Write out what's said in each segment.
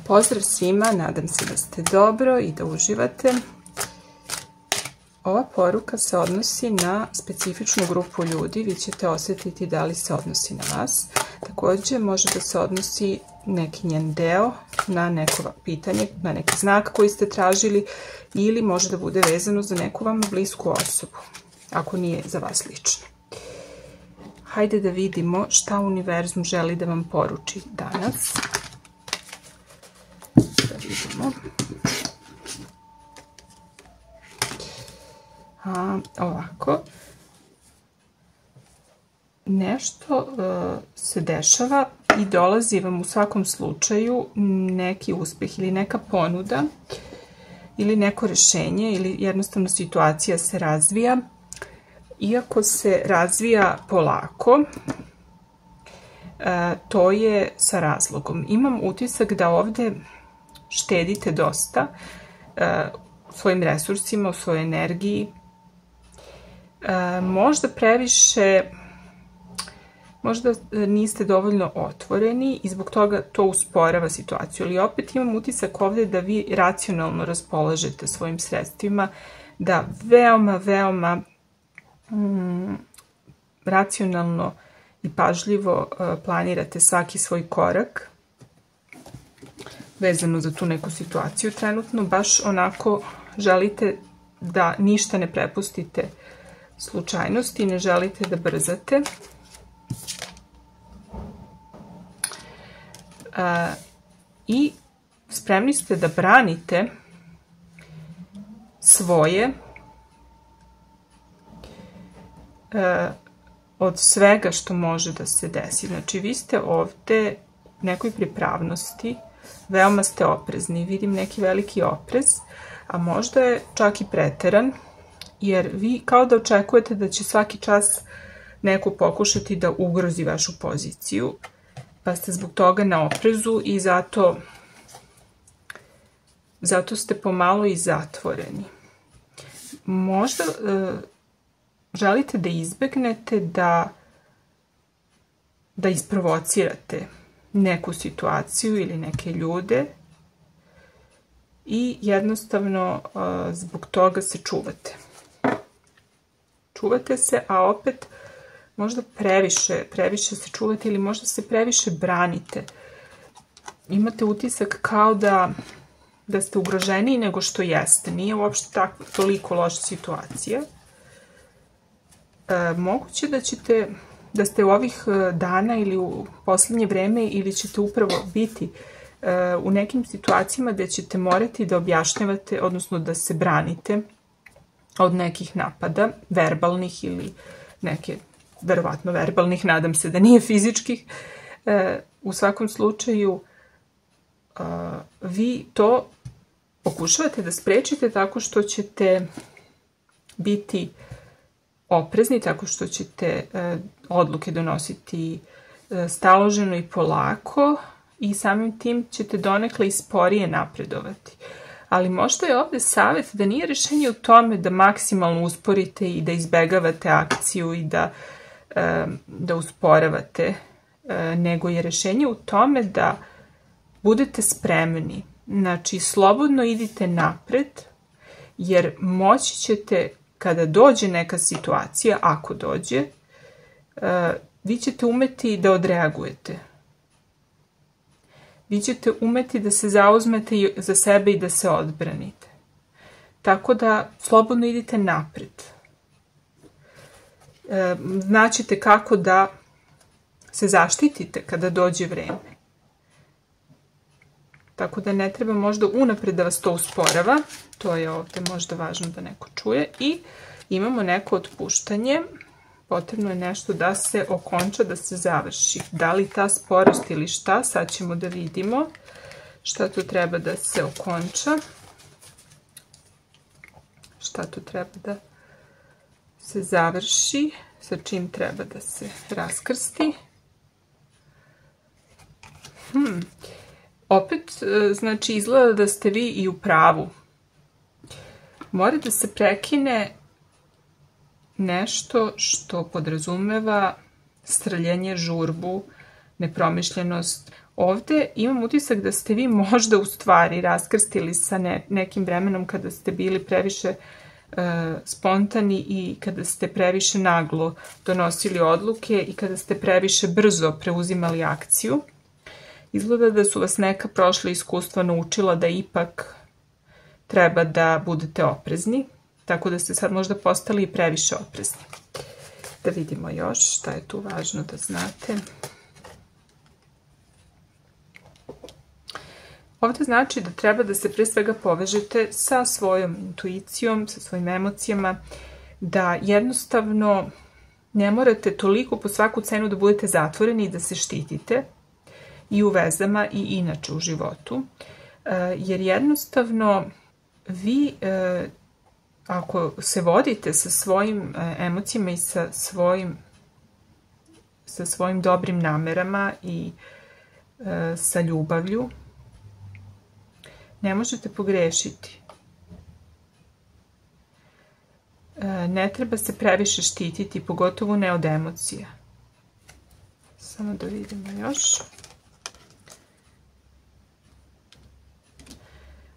Pozdrav svima, nadam se da ste dobro i da uživate. Ova poruka se odnosi na specifičnu grupu ljudi, vi ćete osjetiti da li se odnosi na vas. Također može da se odnosi neki njen deo na neko pitanje, na neki znak koji ste tražili ili može da bude vezano za neku vam blisku osobu, ako nije za vas lično. Hajde da vidimo šta univerzum želi da vam poruči danas. Da vidimo. Ovako. Nešto se dešava i dolazi vam u svakom slučaju neki uspeh ili neka ponuda ili neko rješenje ili jednostavno situacija se razvija. Iako se razvija polako, to je sa razlogom. Imam utisak da ovdje štedite dosta u svojim resursima, u svojoj energiji. Možda previše, možda niste dovoljno otvoreni i zbog toga to usporava situaciju. Ali opet imam utisak ovdje da vi racionalno raspolažete svojim sredstvima, da veoma racionalno i pažljivo planirate svaki svoj korak vezano za tu neku situaciju trenutno. Baš onako želite da ništa ne prepustite slučajnosti, ne želite da brzate. I spremni ste da branite svoje od svega što može da se desi. Znači, vi ste ovdje u nekoj pripravnosti, veoma ste oprezni, vidim neki veliki oprez, a možda je čak i preteran, jer vi kao da očekujete da će svaki čas neko pokušati da ugrozi vašu poziciju, pa ste zbog toga na oprezu i zato ste pomalo i zatvoreni. Možda želite da izbegnete da isprovocirate neku situaciju ili neke ljude i jednostavno zbog toga se čuvate. Čuvate se, a opet možda previše se čuvate ili možda se previše branite. Imate utisak kao da ste ugroženiji nego što jeste. Nije uopšte toliko loša situacija. Moguće da ste u ovih dana ili u posljednje vreme ili ćete upravo biti u nekim situacijama gdje ćete morati da objašnjavate, odnosno da se branite od nekih napada, verbalnih ili neke, verovatno verbalnih, nadam se da nije fizičkih. U svakom slučaju vi to pokušavate da sprečite tako što ćete biti oprezni, tako što ćete odluke donositi staloženo i polako i samim tim ćete donekle i sporije napredovati. Ali možda je ovdje savjet da nije rješenje u tome da maksimalno usporite i da izbegavate akciju i da usporavate, nego je rješenje u tome da budete spremni. Znači, slobodno idite napred, jer moći ćete, kada dođe neka situacija, ako dođe, vi ćete umeti da odreagujete. Vi ćete umeti da se zauzmete za sebe i da se odbranite. Tako da slobodno idite napred. Znaćete kako da se zaštitite kada dođe vreme. Tako da ne treba možda unapred da vas to usporava. To je ovdje možda važno da neko čuje. I imamo neko otpuštanje. Potrebno je nešto da se okonča, da se završi. Da li ta sporost ili šta, sad ćemo da vidimo šta tu treba da se okonča. Šta tu treba da se završi, sa čim treba da se raskrsti. Opet, znači, izgleda da ste vi i u pravu. Mora da se prekine nešto što podrazumeva strljenje, žurbu, nepromišljenost. Ovde imam utisak da ste vi možda u stvari raskrstili sa nekim vremenom kada ste bili previše spontani i kada ste previše naglo donosili odluke i kada ste previše brzo preuzimali akciju. Izgleda da su vas neka prošla iskustva naučila da ipak treba da budete oprezni, tako da ste sad možda postali i previše oprezni. Da vidimo još šta je tu važno da znate. Ovdje znači da treba da se pre svega povežete sa svojom intuicijom, sa svojim emocijama, da jednostavno ne morate toliko po svaku cenu da budete zatvoreni i da se štitite i u vezama i inače u životu. Jer jednostavno vi, ako se vodite sa svojim emocijama i sa svojim dobrim namerama i sa ljubavlju, ne možete pogrešiti. Ne treba se previše štititi, pogotovo ne od emocija. Samo da vidimo još.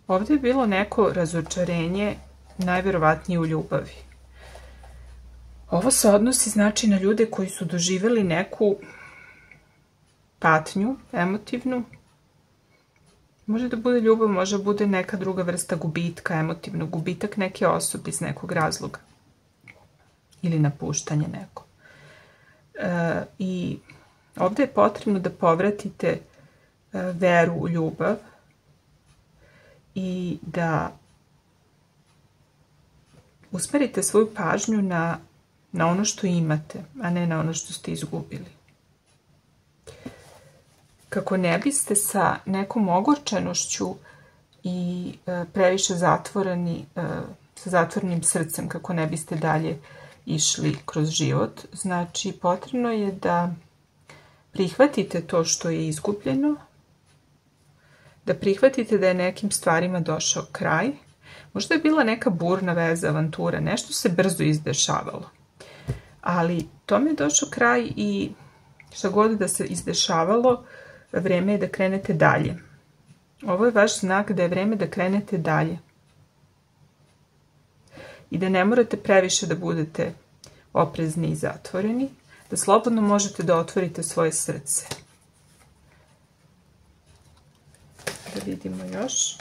Ovdje je bilo neko razočarenje, najverovatnije u ljubavi. Ovo se odnosi znači na ljude koji su doživjeli neku patnju emotivnu. Može da bude ljubav, može da bude neka druga vrsta gubitka, emotivnog gubitak neke osobe iz nekog razloga. Ili napuštanje neko. I ovdje je potrebno da povratite veru u ljubav i da usmerite svoju pažnju na ono što imate, a ne na ono što ste izgubili. Kako ne biste sa nekom ogorčenošću i previše zatvoreni, sa zatvorenim srcem, kako ne biste dalje išli kroz život. Znači, potrebno je da prihvatite to što je izgubljeno, da prihvatite da je nekim stvarima došao kraj. Možda je bila neka burna veza, avantura, nešto se brzo izdešavalo. Ali tome je došao kraj i šta god da se izdešavalo, vreme je da krenete dalje. Ovo je vaš znak da je vreme da krenete dalje. I da ne morate previše da budete oprezni i zatvoreni, da slobodno možete da otvorite svoje srce. Da vidimo još.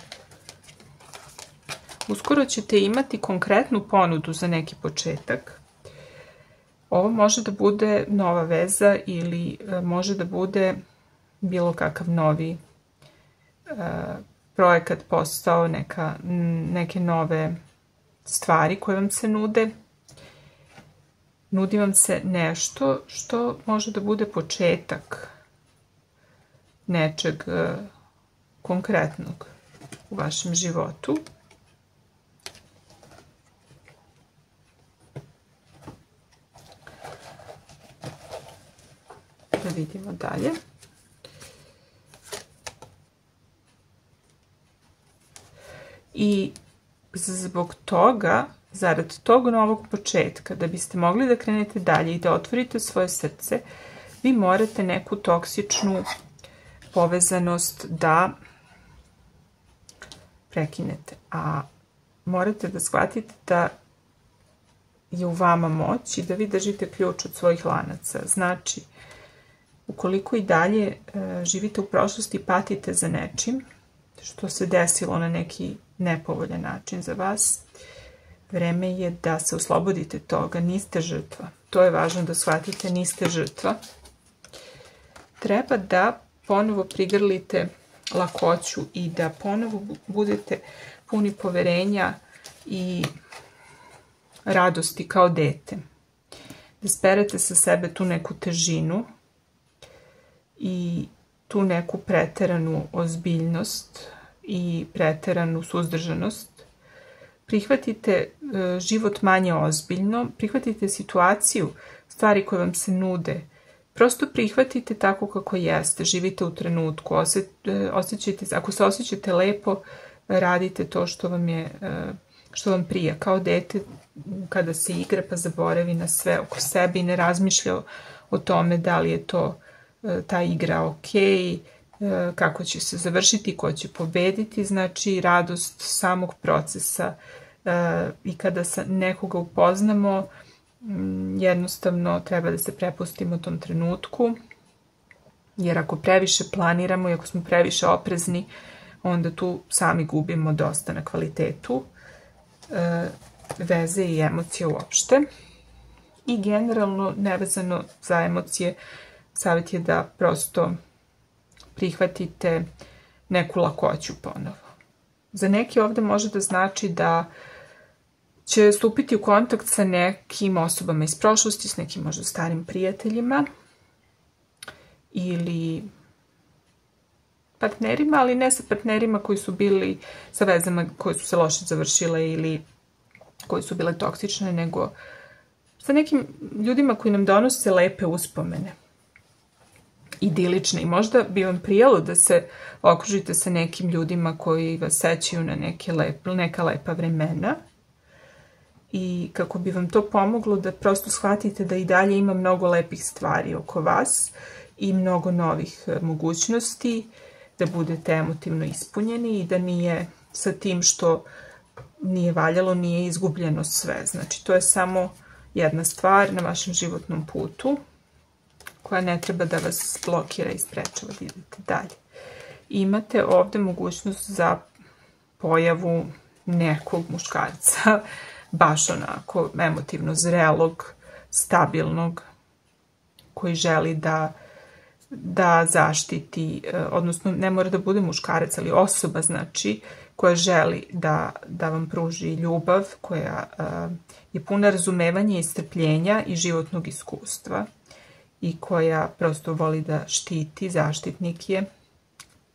Uskoro ćete imati konkretnu ponudu za neki početak. Ovo može da bude nova veza ili može da bude bilo kakav novi projekat, postao, neke nove stvari koje vam se nude. Nudi vam se nešto što može da bude početak nečeg konkretnog u vašem životu. Da vidimo dalje. I zbog toga, zarad tog novog početka, da biste mogli da krenete dalje i da otvorite svoje srce, vi morate neku toksičnu povezanost da prekinete. A morate da shvatite da je u vama moć i da vi držite ključ od svojih lanaca. Znači, ukoliko i dalje živite u prošlosti i patite za nečim što se desilo na neki nepovoljan način za vas, vreme je da se oslobodite toga. Niste žrtva. To je važno da shvatite, niste žrtva. Treba da ponovo prigrlite lakoću i da ponovo budete puni poverenja i radosti kao dete. Da sperete sa sebe tu neku težinu i tu neku preteranu ozbiljnost i preteranu suzdržanost. Prihvatite život manje ozbiljno, prihvatite situaciju, stvari koje vam se nude. Prosto prihvatite tako kako jeste, živite u trenutku, ako se osjećate lepo, radite to što vam prija. Kao dete kada se igra pa zaboravi na sve oko sebe i ne razmišlja o tome da li je ta igra ok, kako će se završiti, ko će pobediti, znači radost samog procesa. I kada nekoga upoznamo, jednostavno treba da se prepustimo tom trenutku, jer ako previše planiramo i ako smo previše oprezni, onda tu sami gubimo dosta na kvalitetu veze i emocije uopšte. I generalno, nevezano za emocije, savjet je da prosto prihvatite neku lakoću ponovo. Za neki ovde može da znači da će stupiti u kontakt sa nekim osobama iz prošlosti, s nekim možda starim prijateljima ili partnerima, ali ne sa partnerima koji su bili sa vezama koje su se loše završile ili koje su bile toksične, nego sa nekim ljudima koji nam donose lepe uspomene, idilične. I možda bi vam prijalo da se okružite sa nekim ljudima koji vas sećaju na neka lepa vremena i kako bi vam to pomoglo da prosto shvatite da i dalje ima mnogo lepih stvari oko vas i mnogo novih mogućnosti, da budete emotivno ispunjeni i da nije sa tim što nije valjalo, nije izgubljeno sve. Znači, to je samo jedna stvar na vašem životnom putu koja ne treba da vas blokira i sprečava da idete dalje. Imate ovde mogućnost za pojavu nekog muškarca, baš onako emotivno zrelog, stabilnog, koji želi da zaštiti, odnosno ne mora da bude muškarac, ali osoba, znači, koja želi da vam pruži ljubav, koja je puna razumevanja i strpljenja i životnog iskustva i koja prosto voli da štiti, zaštitnik je,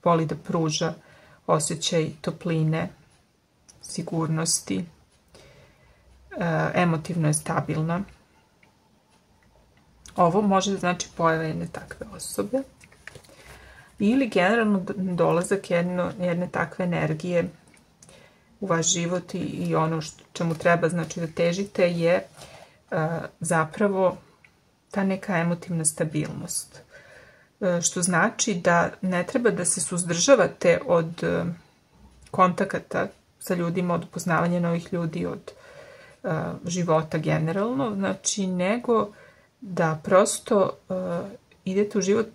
voli da pruža osjećaj topline, sigurnosti, emotivno je stabilna. Ovo može da znači pojava jedne takve osobe ili generalno dolazak jedne takve energije u vaš život i ono čemu treba znači da težite je zapravo ta neka emotivna stabilnost. Što znači da ne treba da se suzdržavate od kontakata sa ljudima, od upoznavanja novih ljudi, od života generalno, znači nego da prosto idete u život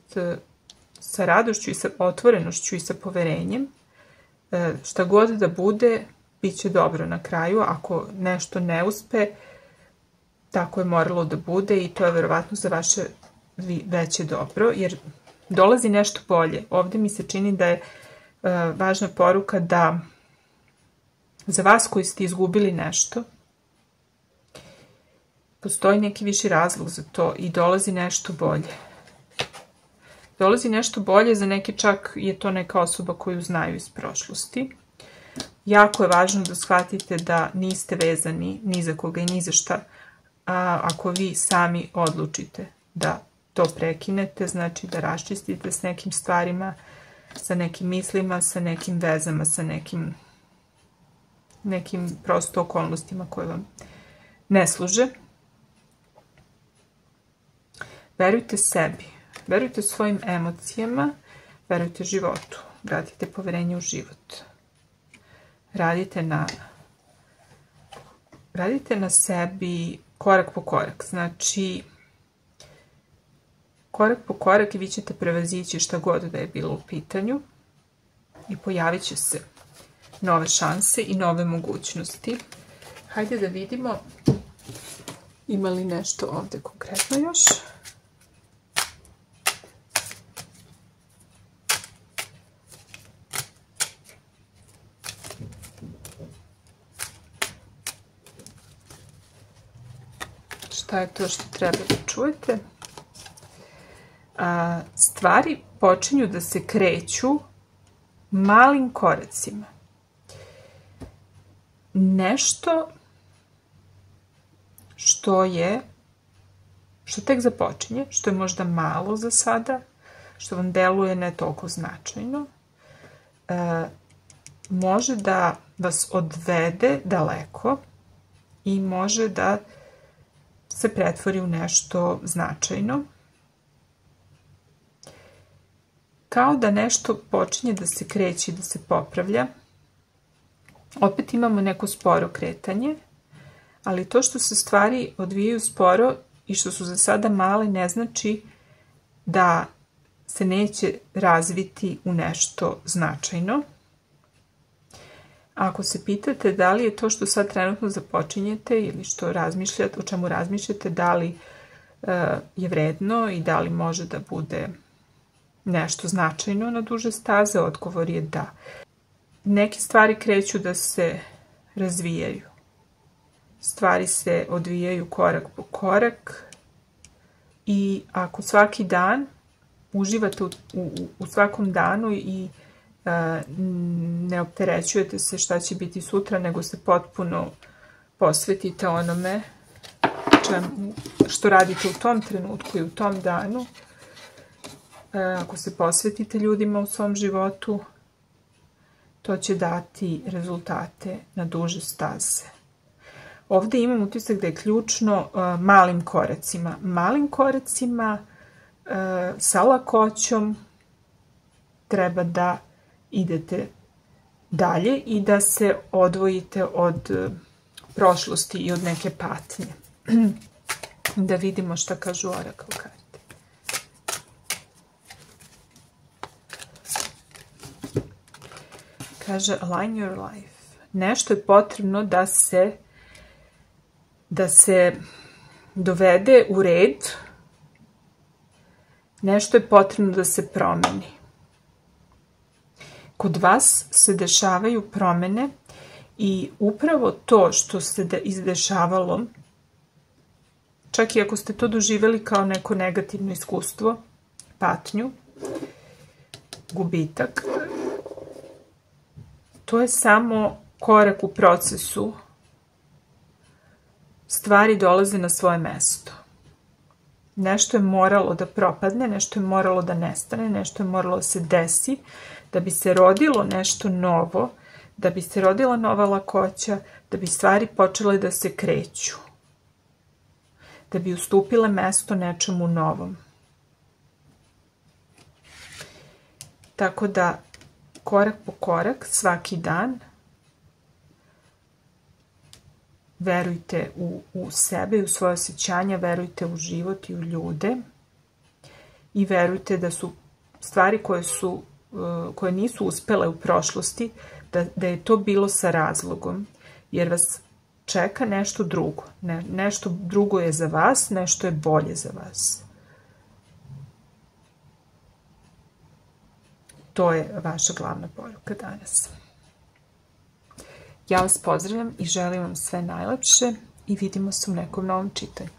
sa radošću i sa otvorenošću i sa poverenjem. Šta god da bude, bit će dobro na kraju. Ako nešto ne uspe, tako je moralo da bude i to je verovatno za vaše veće dobro, jer dolazi nešto bolje. Ovde mi se čini da je važna poruka da za vas koji ste izgubili nešto, postoji neki viši razlog za to i dolazi nešto bolje. Dolazi nešto bolje, za neke čak je to neka osoba koju znaju iz prošlosti. Jako je važno da shvatite da niste vezani ni za koga i ni za šta. Ako vi sami odlučite da to prekinete, znači da raščistite s nekim stvarima, sa nekim mislima, sa nekim vezama, sa nekim prosto okolnostima koje vam ne služe. Verujte sebi, verujte svojim emocijama, verujte životu, vratite poverenje u život. Radite na sebi korak po korak, znači korak po korak i vi ćete prevazići šta god da je bilo u pitanju i pojavit će se nove šanse i nove mogućnosti. Hajde da vidimo ima li nešto ovde konkretno još. Šta je to što treba da čujete? Stvari počinju da se kreću malim koracima. Nešto što tek započinje, što je možda malo za sada, što vam deluje ne toliko značajno, može da vas odvede daleko i može da se pretvori u nešto značajno. kao da nešto počinje da se kreće, da se popravlja. Opet imamo neko sporo kretanje, ali to što se stvari odvijaju sporo i što su za sada male ne znači da se neće razviti u nešto značajno. Ako se pitate da li je to što sad trenutno započinjete ili što razmišljate, o čemu razmišljate, da li je vredno i da li može da bude nešto značajno na duže staze, odgovor je da. Neke stvari kreću da se razvijaju. Stvari se odvijaju korak po korak i ako svaki dan uživate u svakom danu i ne opterećujete se šta će biti sutra, nego se potpuno posvetite onome što radite u tom trenutku i u tom danu, ako se posvetite ljudima u svom životu, to će dati rezultate na duže staze. Ovdje imam utisak da je ključno malim koracima. Malim koracima, sa lakoćom, treba da idete dalje i da se odvojite od prošlosti i od neke patnje. Da vidimo šta kažu Oracle karte. Kaže align your life. Nešto je potrebno da se dovede u red. Nešto je potrebno da se promeni. Kod vas se dešavaju promene i upravo to što se izdešavalo, čak i ako ste to doživjeli kao neko negativno iskustvo, patnju, gubitak, to je samo korak u procesu. Stvari dolaze na svoje mesto. Nešto je moralo da propadne, nešto je moralo da nestane, nešto je moralo da se desi, da bi se rodilo nešto novo, da bi se rodila nova lakoća, da bi stvari počele da se kreću, da bi ustupile mesto nečemu novom. Tako da, korak po korak, svaki dan, verujte u sebe i u svoje osjećanja, verujte u život i u ljude i verujte da su stvari koje nisu uspele u prošlosti, da je to bilo sa razlogom, jer vas čeka nešto drugo. Nešto drugo je za vas, nešto je bolje za vas. To je vaša glavna poruka danas. Ja vas pozdravljam i želim vam sve najlepše i vidimo se u nekom novom čitanju.